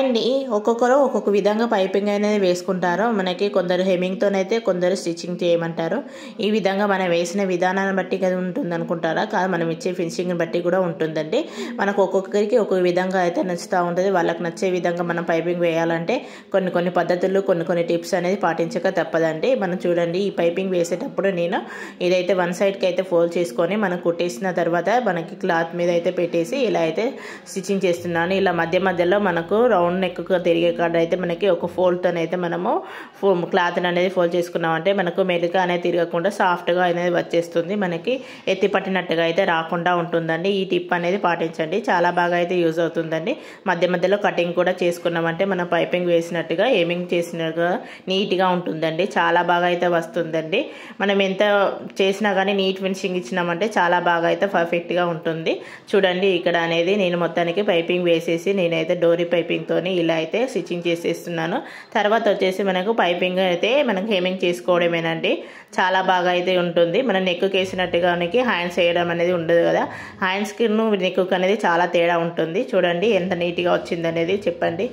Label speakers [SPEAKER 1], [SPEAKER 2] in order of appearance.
[SPEAKER 1] అండి ఒక్కొక్కరు ఒక్కొక్క విధంగా పైపింగ్ అనేది వేసుకుంటారు. మనకి కొందరు హెమ్మింగ్తోనైతే కొందరు స్టిచ్చింగ్ చేయమంటారు. ఈ విధంగా మనం వేసిన విధానాన్ని బట్టి కదా ఉంటుంది అనుకుంటారా? కాదు, మనం ఇచ్చే ఫినిషింగ్ని బట్టి కూడా ఉంటుందండి. మనకు ఒక్కొక్కరికి ఒక్కొక్క విధంగా అయితే నచ్చుతూ ఉంటుంది. వాళ్ళకి నచ్చే విధంగా మనం పైపింగ్ వేయాలంటే కొన్ని పద్ధతులు కొన్ని టిప్స్ అనేది పాటించక తప్పదండి. మనం చూడండి, ఈ పైపింగ్ వేసేటప్పుడు నేను ఇదైతే వన్ సైడ్కి అయితే ఫోల్డ్ చేసుకొని మనం కుట్టేసిన తర్వాత మనకి క్లాత్ మీద అయితే పెట్టేసి ఇలా అయితే స్టిచ్చింగ్ చేస్తున్నాను. ఇలా మధ్యలో మనకు రౌండ్ నెక్గా తిరిగే కాడ అయితే మనకి ఒక ఫోల్డ్తోనైతే మనము క్లాత్ అనేది ఫోల్డ్ చేసుకున్నామంటే మనకు మెలిక అనేది తిరగకుండా సాఫ్ట్గా అనేది వచ్చేస్తుంది. మనకి ఎత్తి పట్టినట్టుగా అయితే రాకుండా ఉంటుందండి. ఈ టిప్ అనేది పాటించండి, చాలా బాగా అయితే యూజ్ అవుతుందండి. మధ్యలో కటింగ్ కూడా చేసుకున్నామంటే మనం పైపింగ్ వేసినట్టుగా హెమ్మింగ్ చేసినట్టుగా నీట్గా ఉంటుందండి. చాలా బాగా అయితే వస్తుందండి. మనం ఎంత చేసినా కానీ నీట్ ఫినిషింగ్ ఇచ్చినామంటే చాలా బాగా అయితే పర్ఫెక్ట్గా ఉంటుంది. చూడండి, ఇక్కడ అనేది నేను మొత్తానికి పైపింగ్ వేసేసి నేనైతే డోరీ పైపింగ్తో ఇలా అయితే స్టిచ్చింగ్ చేసేస్తున్నాను. తర్వాత వచ్చేసి మనకు పైపింగ్ అయితే మనకు హెమ్మింగ్ చేసుకోవడమేనండి. చాలా బాగా అయితే ఉంటుంది. మనం నెక్ వేసినట్టుగా హ్యాండ్స్ వేయడం అనేది ఉండదు కదా. హ్యాండ్స్కి నెక్ అనేది చాలా తేడా ఉంటుంది. చూడండి ఎంత నీట్గా వచ్చింది అనేది చెప్పండి.